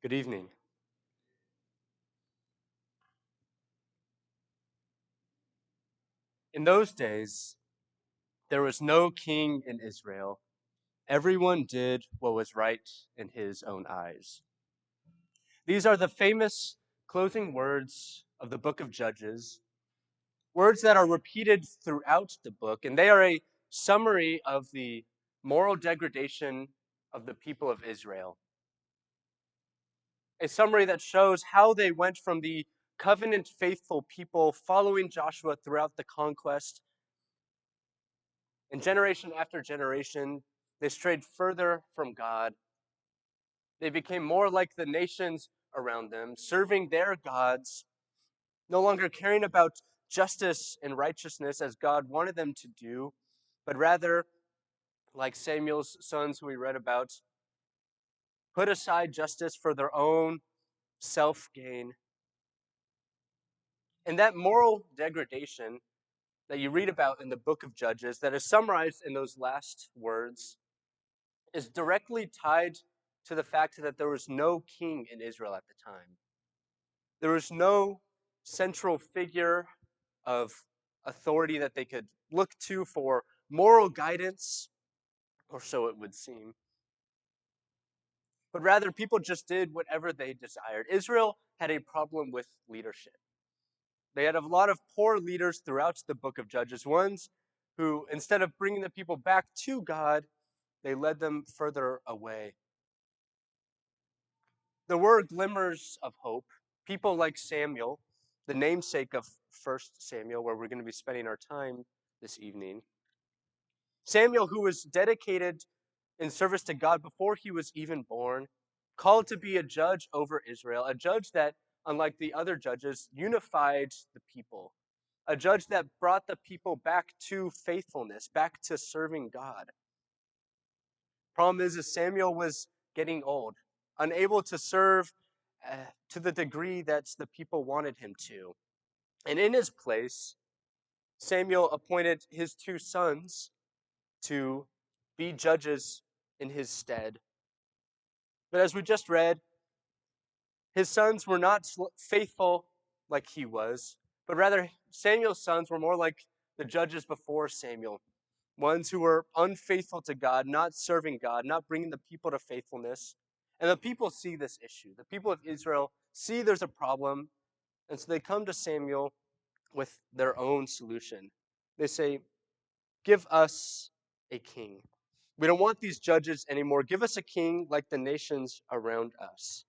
Good evening. In those days, there was no king in Israel. Everyone did what was right in his own eyes. These are the famous closing words of the book of Judges, words that are repeated throughout the book, and they are a summary of the moral degradation of the people of Israel. A summary that shows how they went from the covenant faithful people following Joshua throughout the conquest. And generation after generation, they strayed further from God. They became more like the nations around them, serving their gods, no longer caring about justice and righteousness as God wanted them to do, but rather, like Samuel's sons who we read about, put aside justice for their own self gain. And that moral degradation that you read about in the book of Judges, that is summarized in those last words, is directly tied to the fact that there was no king in Israel at the time. There was no central figure of authority that they could look to for moral guidance, or so it would seem. But rather, people just did whatever they desired. Israel had a problem with leadership. They had a lot of poor leaders throughout the book of Judges, ones who, instead of bringing the people back to God, they led them further away. There were glimmers of hope. People like Samuel, the namesake of First Samuel, where we're going to be spending our time this evening. Samuel, who was dedicated in service to God before he was even born, called to be a judge over Israel, a judge that, unlike the other judges, unified the people, a judge that brought the people back to faithfulness, back to serving God. Problem is Samuel was getting old, unable to serve to the degree that the people wanted him to. And in his place, Samuel appointed his two sons to be judges in his stead. But as we just read, his sons were not faithful like he was, but rather Samuel's sons were more like the judges before Samuel, ones who were unfaithful to God, not serving God, not bringing the people to faithfulness. And the people see this issue. The people of Israel see there's a problem, and so they come to Samuel with their own solution. They say, "Give us a king. We don't want these judges anymore. Give us a king like the nations around us."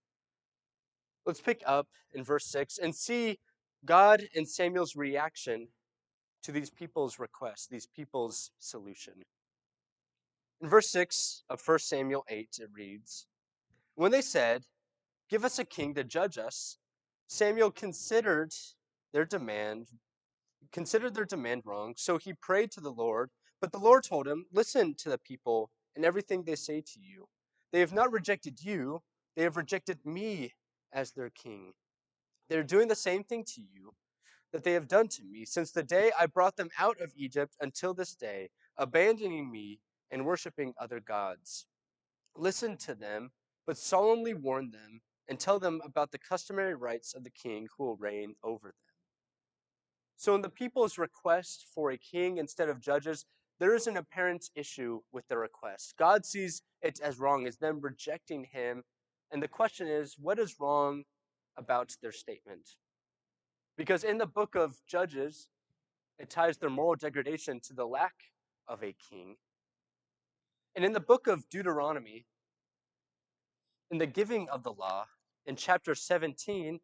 Let's pick up in verse 6 and see God and Samuel's reaction to these people's request, these people's solution. In verse 6 of 1 Samuel 8, it reads, "When they said, 'Give us a king to judge us,' Samuel their demand considered their demand wrong, so he prayed to the Lord. But the Lord told him, 'Listen to the people and everything they say to you. They have not rejected you, they have rejected me as their king. They are doing the same thing to you that they have done to me since the day I brought them out of Egypt until this day, abandoning me and worshiping other gods. Listen to them, but solemnly warn them and tell them about the customary rights of the king who will reign over them.'" So, in the people's request for a king instead of judges, there is an apparent issue with the request. God sees it as wrong, as them rejecting him. And the question is, what is wrong about their statement? Because in the book of Judges, it ties their moral degradation to the lack of a king. And in the book of Deuteronomy, in the giving of the law, in chapter 17,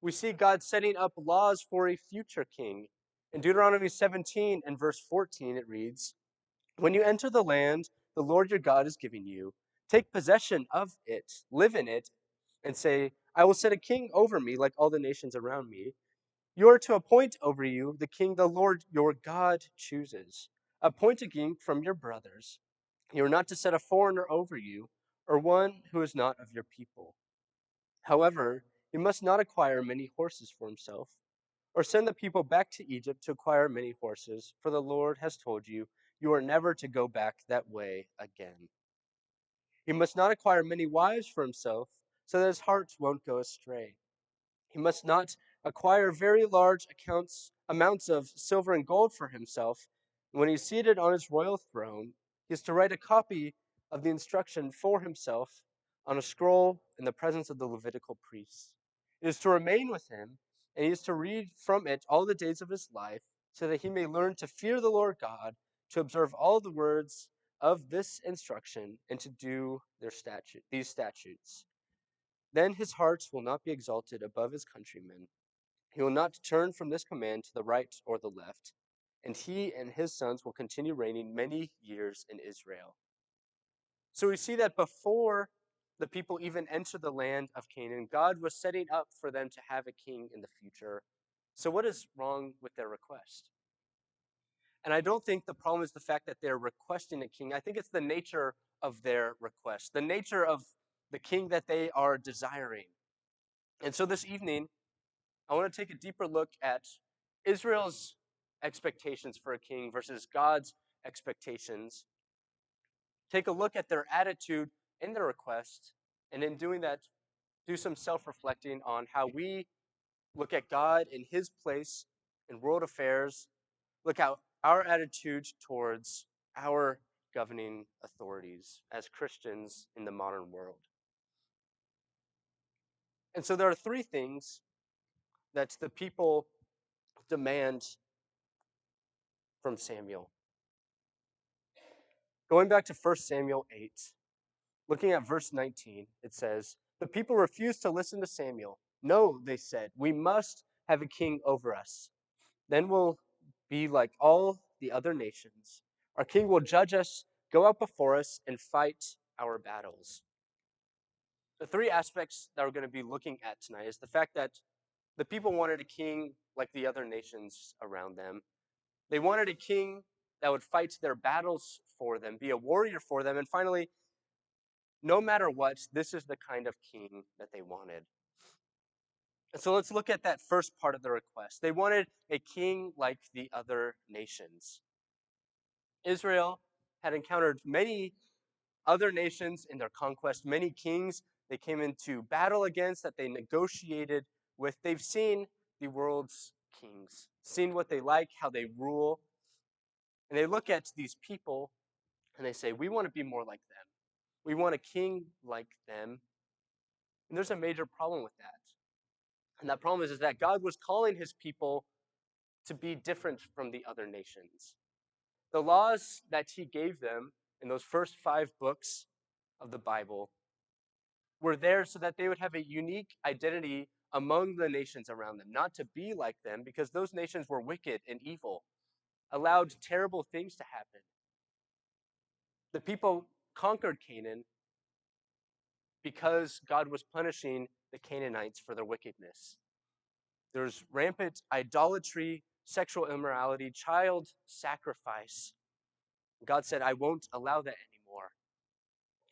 we see God setting up laws for a future king. In Deuteronomy 17 and verse 14, it reads, "When you enter the land the Lord your God is giving you, take possession of it, live in it, and say, 'I will set a king over me like all the nations around me.' You are to appoint over you the king the Lord your God chooses. Appoint a king from your brothers. You are not to set a foreigner over you, or one who is not of your people. However, he must not acquire many horses for himself, or send the people back to Egypt to acquire many horses, for the Lord has told you, you are never to go back that way again. He must not acquire many wives for himself, so that his heart won't go astray. He must not acquire very large amounts of silver and gold for himself. When he's seated on his royal throne, he is to write a copy of the instruction for himself on a scroll in the presence of the Levitical priests. It is to remain with him, and he is to read from it all the days of his life, so that he may learn to fear the Lord God, to observe all the words of this instruction, and to do these statutes. Then his heart will not be exalted above his countrymen. He will not turn from this command to the right or the left, and he and his sons will continue reigning many years in Israel. So we see that before the people even enter the land of Canaan, God was setting up for them to have a king in the future. So what is wrong with their request? And I don't think the problem is the fact that they're requesting a king. I think it's the nature of their request, the nature of the king that they are desiring. And so this evening, I want to take a deeper look at Israel's expectations for a king versus God's expectations. Take a look at their attitude in their request, and in doing that, do some self reflecting on how we look at God in his place in world affairs, look at our attitude towards our governing authorities as Christians in the modern world. And so there are three things that the people demand from Samuel. Going back to 1 Samuel 8, looking at verse 19, it says, "The people refused to listen to Samuel. No, they said, we must have a king over us. Then we'll be like all the other nations. Our king will judge us, go out before us, and fight our battles." The three aspects that we're going to be looking at tonight is the fact that the people wanted a king like the other nations around them. They wanted a king that would fight their battles for them, be a warrior for them. And finally, no matter what, this is the kind of king that they wanted. And so let's look at that first part of the request. They wanted a king like the other nations. Israel had encountered many other nations in their conquest, many kings they came into battle against, that they negotiated with. They've seen the world's kings, seen what they like, how they rule. And they look at these people and they say, we want to be more like them. We want a king like them. And there's a major problem with that. And that problem is that God was calling his people to be different from the other nations. The laws that he gave them in those first 5 books of the Bible were there so that they would have a unique identity among the nations around them, not to be like them, because those nations were wicked and evil, allowed terrible things to happen. The people conquered Canaan because God was punishing the Canaanites for their wickedness. There's rampant idolatry, sexual immorality, child sacrifice. God said, I won't allow that anymore.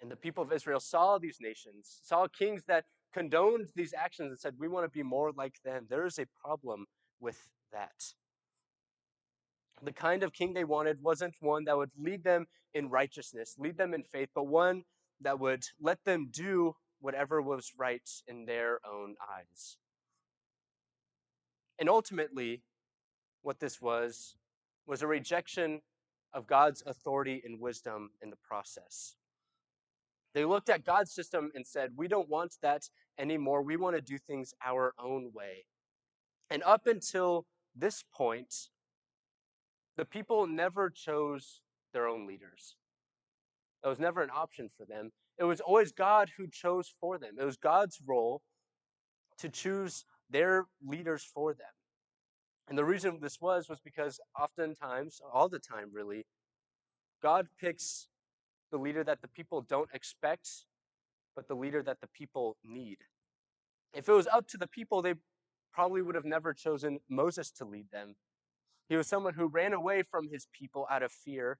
And the people of Israel saw these nations, saw kings that condoned these actions and said, we want to be more like them. There is a problem with that. The kind of king they wanted wasn't one that would lead them in righteousness, lead them in faith, but one that would let them do whatever was right in their own eyes. And ultimately, what this was a rejection of God's authority and wisdom in the process. They looked at God's system and said, we don't want that anymore. We want to do things our own way. And up until this point, the people never chose their own leaders. That was never an option for them. It was always God who chose for them. It was God's role to choose their leaders for them. And the reason this was because oftentimes, all the time really, God picks the leader that the people don't expect, but the leader that the people need. If it was up to the people, they probably would have never chosen Moses to lead them. He was someone who ran away from his people out of fear,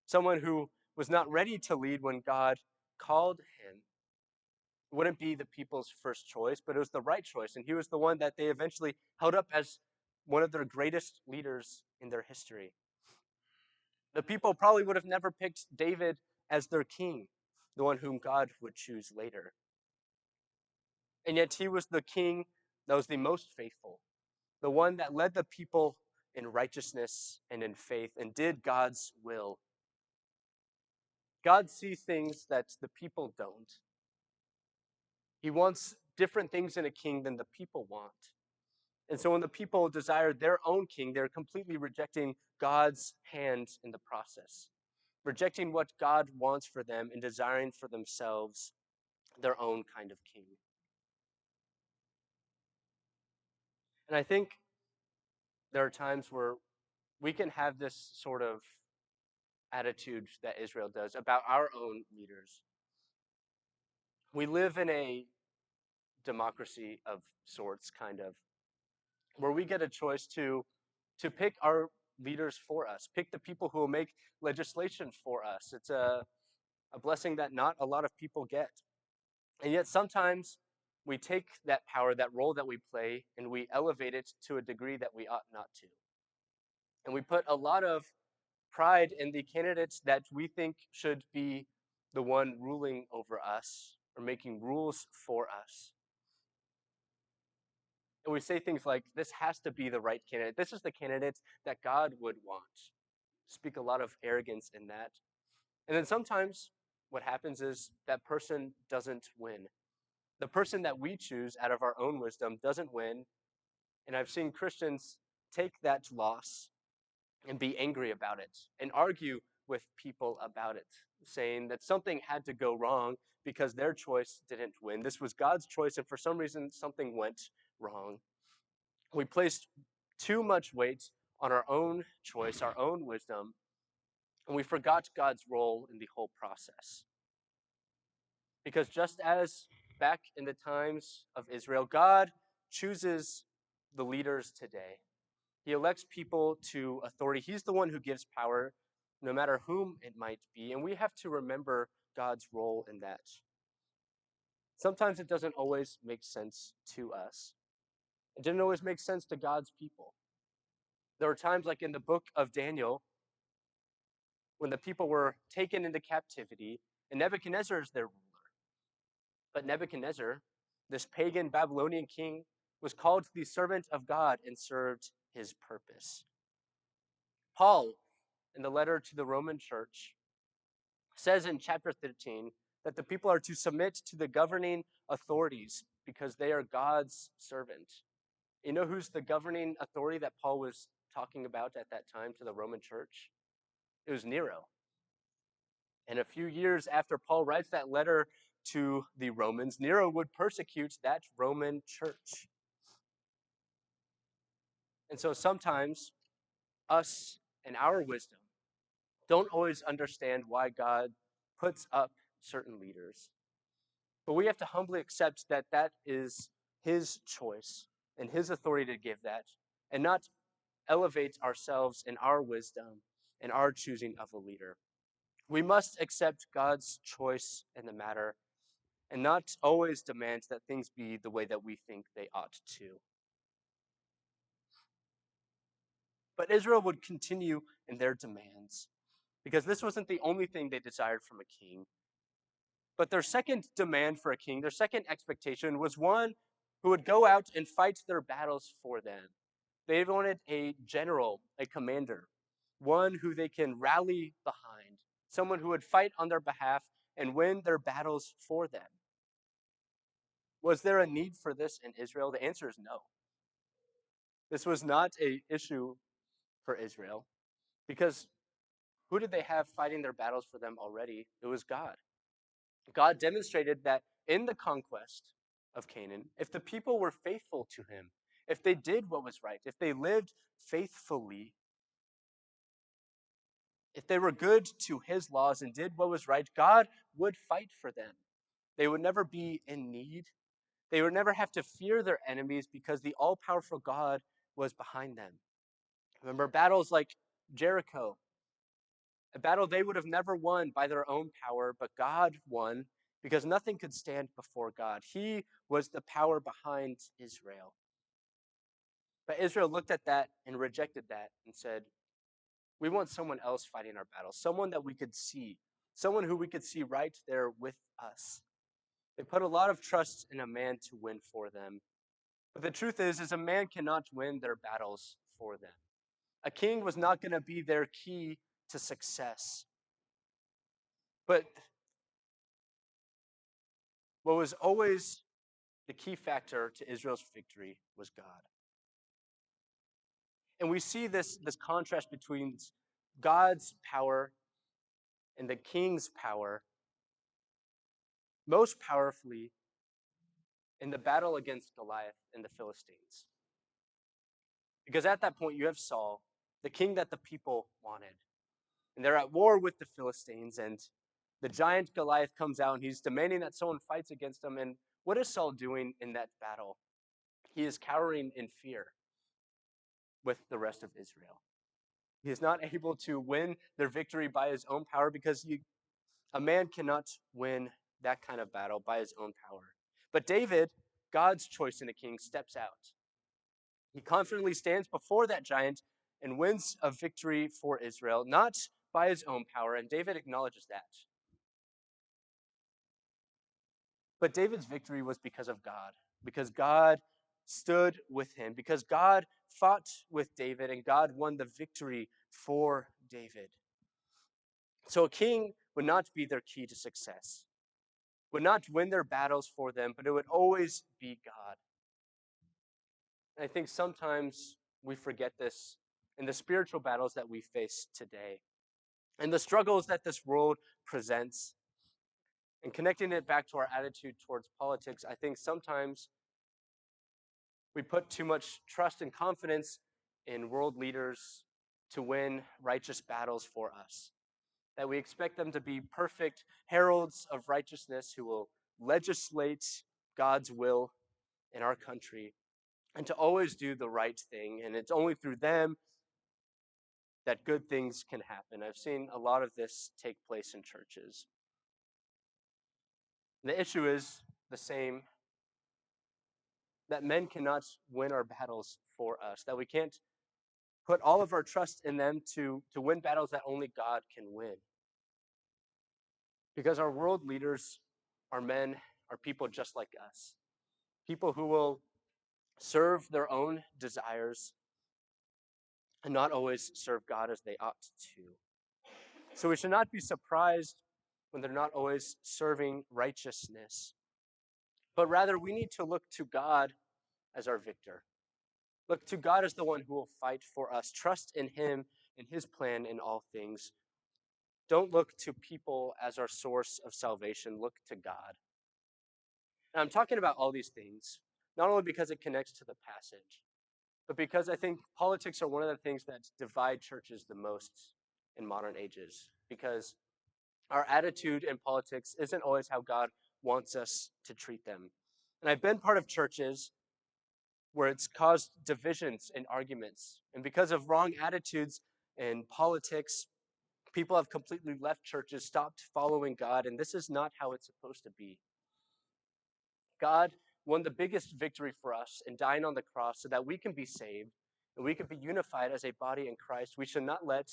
someone who was not ready to lead when God called him. It wouldn't be the people's first choice, but it was the right choice. And he was the one that they eventually held up as one of their greatest leaders in their history. The people probably would have never picked David as their king, the one whom God would choose later. And yet he was the king that was the most faithful, the one that led the people in righteousness and in faith and did God's will. God sees things that the people don't. He wants different things in a king than the people want. And so when the people desire their own king, they're completely rejecting God's hand in the process, rejecting what God wants for them and desiring for themselves their own kind of king. And I think there are times where we can have this sort of attitude that Israel does about our own leaders. We live in a democracy of sorts, kind of, where we get a choice to pick our leaders for us, pick the people who will make legislation for us. It's a blessing that not a lot of people get. And yet sometimes we take that power, that role that we play, and we elevate it to a degree that we ought not to. And we put a lot of pride in the candidates that we think should be the one ruling over us or making rules for us. And we say things like, this has to be the right candidate. This is the candidate that God would want. Speak a lot of arrogance in that. And then sometimes what happens is that person doesn't win. The person that we choose out of our own wisdom doesn't win. And I've seen Christians take that loss and be angry about it and argue with people about it, saying that something had to go wrong because their choice didn't win. This was God's choice, and for some reason, something went wrong. We placed too much weight on our own choice, our own wisdom, and we forgot God's role in the whole process. Because just as back in the times of Israel, God chooses the leaders today. He elects people to authority. He's the one who gives power, no matter whom it might be. And we have to remember God's role in that. Sometimes it doesn't always make sense to us. It didn't always make sense to God's people. There were times, like in the book of Daniel, when the people were taken into captivity, and Nebuchadnezzar is their ruler. But Nebuchadnezzar, this pagan Babylonian king, was called the servant of God and served his purpose. Paul, in the letter to the Roman church, says in chapter 13 that the people are to submit to the governing authorities because they are God's servant. You know who's the governing authority that Paul was talking about at that time to the Roman church? It was Nero. And a few years after Paul writes that letter to the Romans, Nero would persecute that Roman church. And so sometimes us and our wisdom don't always understand why God puts up certain leaders. But we have to humbly accept that that is his choice and his authority to give that, and not elevate ourselves in our wisdom and our choosing of a leader. We must accept God's choice in the matter and not always demand that things be the way that we think they ought to. But Israel would continue in their demands because this wasn't the only thing they desired from a king. But their second demand for a king, their second expectation, was one who would go out and fight their battles for them. They wanted a general, a commander, one who they can rally behind, someone who would fight on their behalf and win their battles for them. Was there a need for this in Israel? The answer is no. This was not an issue for Israel because who did they have fighting their battles for them already? It was God. God demonstrated that in the conquest of Canaan, if the people were faithful to him, if they did what was right, if they lived faithfully, if they were good to his laws and did what was right, God would fight for them. They would never be in need. They would never have to fear their enemies because the all powerful God was behind them. Remember battles like Jericho, a battle they would have never won by their own power, but God won because nothing could stand before God. He was the power behind Israel. But Israel looked at that and rejected that and said, we want someone else fighting our battles, someone that we could see, someone who we could see right there with us. They put a lot of trust in a man to win for them. But the truth is a man cannot win their battles for them. A king was not going to be their key to success. But what was always the key factor to Israel's victory was God. And we see this contrast between God's power and the king's power most powerfully in the battle against Goliath and the Philistines. Because at that point, you have Saul, the king that the people wanted. And they're at war with the Philistines, and the giant Goliath comes out, and he's demanding that someone fights against him. And what is Saul doing in that battle? He is cowering in fear with the rest of Israel. He is not able to win their victory by his own power because a man cannot win that kind of battle by his own power. But David, God's choice in a king, steps out. He confidently stands before that giant and wins a victory for Israel, not by his own power, and David acknowledges that. But David's victory was because of God, because God stood with him, because God fought with David, and God won the victory for David. So a king would not be their key to success, would not win their battles for them, but it would always be God. And I think sometimes we forget this in the spiritual battles that we face today and the struggles that this world presents. And connecting it back to our attitude towards politics, I think sometimes we put too much trust and confidence in world leaders to win righteous battles for us. That we expect them to be perfect heralds of righteousness who will legislate God's will in our country and to always do the right thing. And it's only through them that good things can happen. I've seen a lot of this take place in churches. The issue is the same, that men cannot win our battles for us, that we can't put all of our trust in them to win battles that only God can win. Because our world leaders are men, are people just like us, people who will serve their own desires and not always serve God as they ought to. So we should not be surprised when they're not always serving righteousness, but rather we need to look to God as our victor. Look to God as the one who will fight for us. Trust in him and his plan in all things. Don't look to people as our source of salvation. Look to God. And I'm talking about all these things, not only because it connects to the passage, but because I think politics are one of the things that divide churches the most in modern ages. Because our attitude in politics isn't always how God wants us to treat them. And I've been part of churches where it's caused divisions and arguments. And because of wrong attitudes in politics, people have completely left churches, stopped following God, and this is not how it's supposed to be. God won the biggest victory for us in dying on the cross so that we can be saved and we can be unified as a body in Christ. We should not let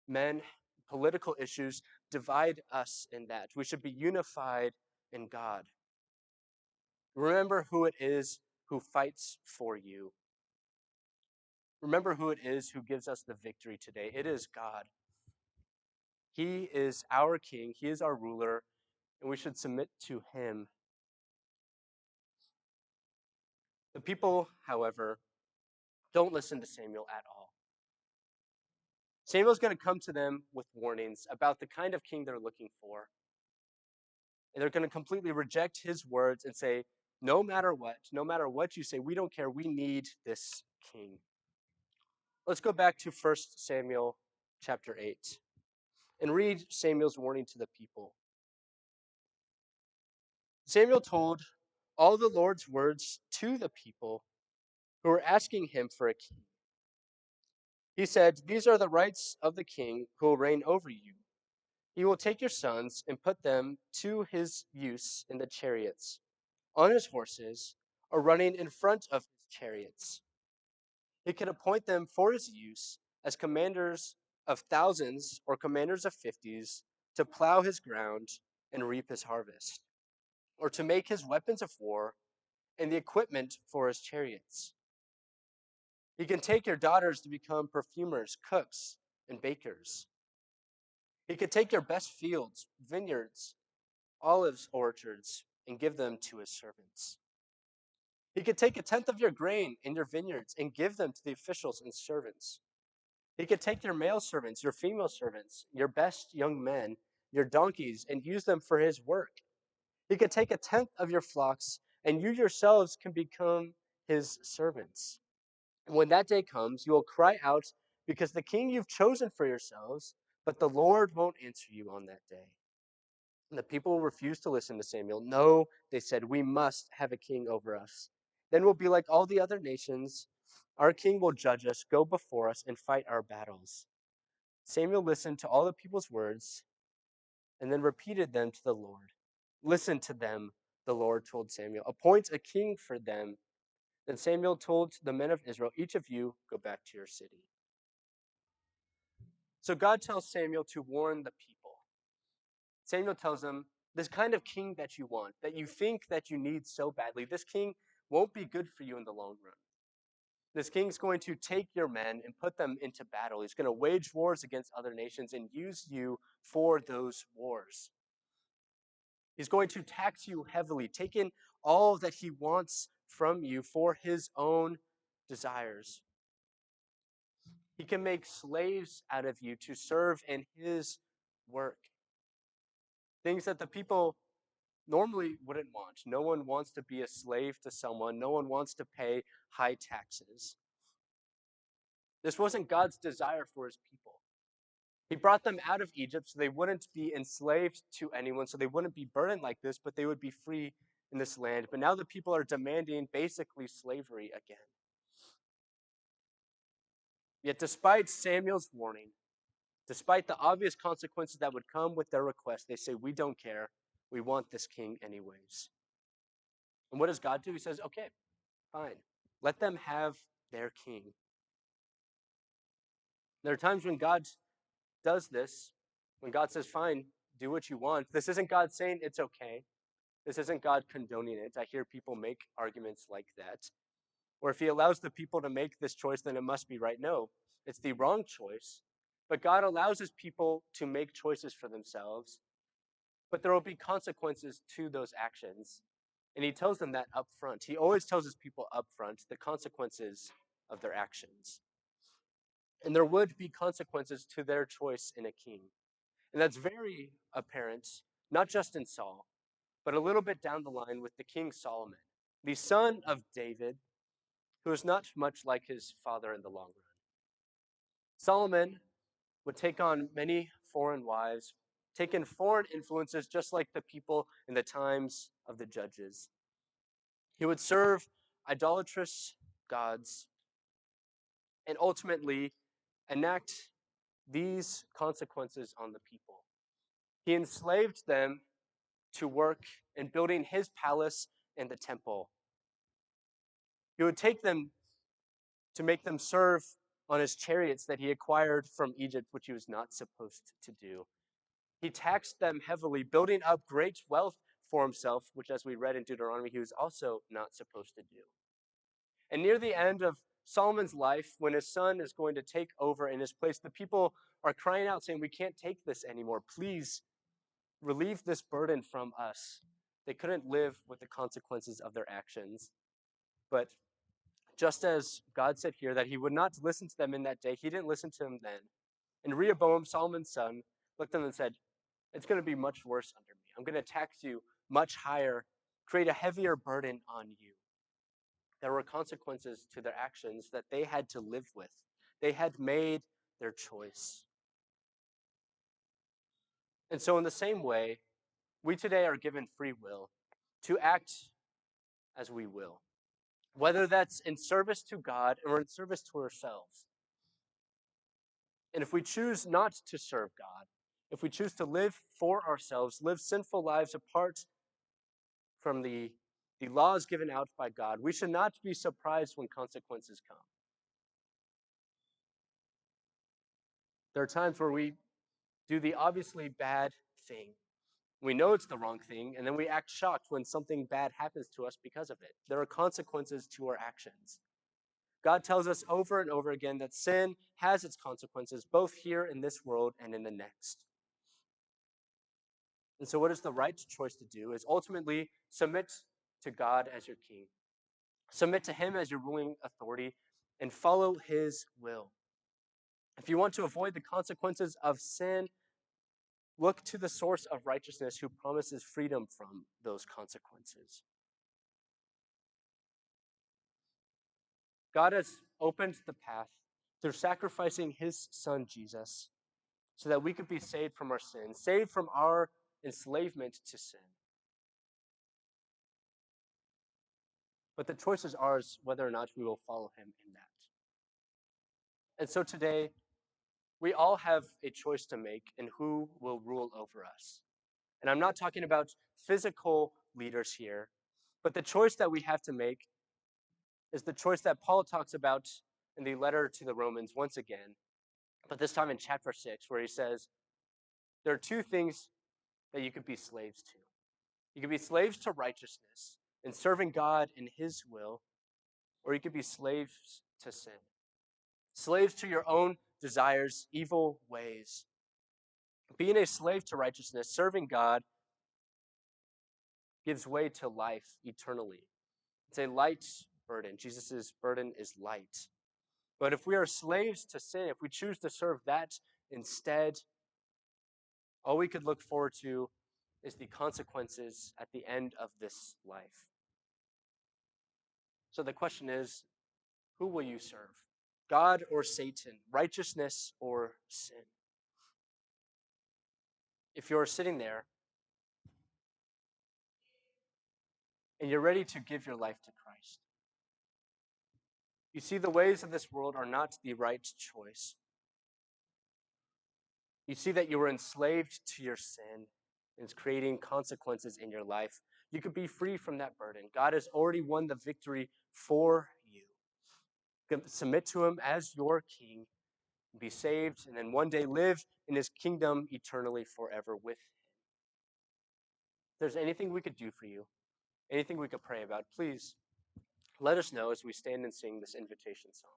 men, political issues divide us in that. We should be unified in God. Remember who it is who fights for you. Remember who it is who gives us the victory today. It is God. He is our king, he is our ruler, and we should submit to him. The people, however, don't listen to Samuel at all. Samuel's going to come to them with warnings about the kind of king they're looking for. And they're going to completely reject his words and say, no matter what you say, we don't care. We need this king. Let's go back to 1 Samuel chapter 8 and read Samuel's warning to the people. Samuel told all the Lord's words to the people who were asking him for a king. He said, "These are the rights of the king who will reign over you. He will take your sons and put them to his use in the chariots, on his horses, or running in front of his chariots. He can appoint them for his use as commanders of thousands or commanders of fifties to plow his ground and reap his harvest. or to make his weapons of war and the equipment for his chariots. He can take your daughters to become perfumers, cooks, and bakers. He could take your best fields, vineyards, olives orchards, and give them to his servants. He could take a tenth of your grain in your vineyards and give them to the officials and servants. He could take your male servants, your female servants, your best young men, your donkeys, and use them for his work. He could take a tenth of your flocks, and you yourselves can become his servants. And when that day comes, you will cry out because the king you've chosen for yourselves, but the Lord won't answer you on that day. And the people refused to listen to Samuel. No, they said, we must have a king over us. Then we'll be like all the other nations. Our king will judge us, go before us, and fight our battles. Samuel listened to all the people's words and then repeated them to the Lord. Listen to them, the Lord told Samuel. Appoint a king for them. Then Samuel told the men of Israel, each of you go back to your city. So God tells Samuel to warn the people. Samuel tells them, this kind of king that you want, that you think that you need so badly, this king won't be good for you in the long run. This king's going to take your men and put them into battle. He's going to wage wars against other nations and use you for those wars. He's going to tax you heavily, take in all that he wants from you for his own desires. He can make slaves out of you to serve in his work. Things that the people normally wouldn't want. No one wants to be a slave to someone. No one wants to pay high taxes. This wasn't God's desire for his people. He brought them out of Egypt so they wouldn't be enslaved to anyone, so they wouldn't be burdened like this, but they would be free in this land. But now the people are demanding basically slavery again. Yet despite Samuel's warning, despite the obvious consequences that would come with their request, they say, we don't care. We want this king anyways. And what does God do? He says, okay, fine. Let them have their king. There are times when God does this, when God says, fine, do what you want. This isn't God saying it's okay. This isn't God condoning it. I hear people make arguments like that. Or if he allows the people to make this choice, then it must be right. No, it's the wrong choice. But God allows his people to make choices for themselves. But there will be consequences to those actions. And he tells them that up front. He always tells his people up front the consequences of their actions. And there would be consequences to their choice in a king. And that's very apparent, not just in Saul, but a little bit down the line with the king Solomon, the son of David, who is not much like his father in the long run. Solomon would take on many foreign wives, take in foreign influences, just like the people in the times of the judges. He would serve idolatrous gods and ultimately enact these consequences on the people. He enslaved them to work in building his palace and the temple. He would take them to make them serve on his chariots that he acquired from Egypt, which he was not supposed to do. He taxed them heavily, building up great wealth for himself, which, as we read in Deuteronomy, he was also not supposed to do. And near the end of Solomon's life, when his son is going to take over in his place, the people are crying out, saying, we can't take this anymore. Please relieve this burden from us. They couldn't live with the consequences of their actions. But just as God said here that he would not listen to them in that day, he didn't listen to them then. And Rehoboam, Solomon's son, looked at them and said, it's going to be much worse under me. I'm going to tax you much higher, create a heavier burden on you. There were consequences to their actions that they had to live with. They had made their choice. And so in the same way, we today are given free will to act as we will, whether that's in service to God or in service to ourselves. And if we choose not to serve God, if we choose to live for ourselves, live sinful lives apart from the laws given out by God, we should not be surprised when consequences come. There are times where we do the obviously bad thing, We know it's the wrong thing, and then we act shocked when something bad happens to us because of it. There are consequences to our actions. God tells us over and over again that sin has its consequences, both here in this world and in the next. And so, what is the right choice to do is ultimately submit to God as your king, submit to Him as your ruling authority, and follow His will. If you want to avoid the consequences of sin, look to the source of righteousness who promises freedom from those consequences. God has opened the path through sacrificing His Son Jesus so that we could be saved from our sins, saved from our enslavement to sin. But the choice is ours whether or not we will follow Him in that. And so today, we all have a choice to make in who will rule over us. And I'm not talking about physical leaders here, but the choice that we have to make is the choice that Paul talks about in the letter to the Romans once again, but this time in chapter 6, where he says, there are two things that you could be slaves to. You could be slaves to righteousness and serving God in His will, or you could be slaves to sin, slaves to your own desires, evil ways. Being a slave to righteousness, serving God, gives way to life eternally. It's a light burden. Jesus' burden is light. But if we are slaves to sin, if we choose to serve that instead, all we could look forward to is the consequences at the end of this life. So the question is, who will you serve? God or Satan? Righteousness or sin? If you're sitting there and you're ready to give your life to Christ, you see the ways of this world are not the right choice. You see that you were enslaved to your sin and it's creating consequences in your life. You could be free from that burden. God has already won the victory for you. You can submit to Him as your king, be saved, and then one day live in His kingdom eternally forever with Him. If there's anything we could do for you, anything we could pray about, please let us know as we stand and sing this invitation song.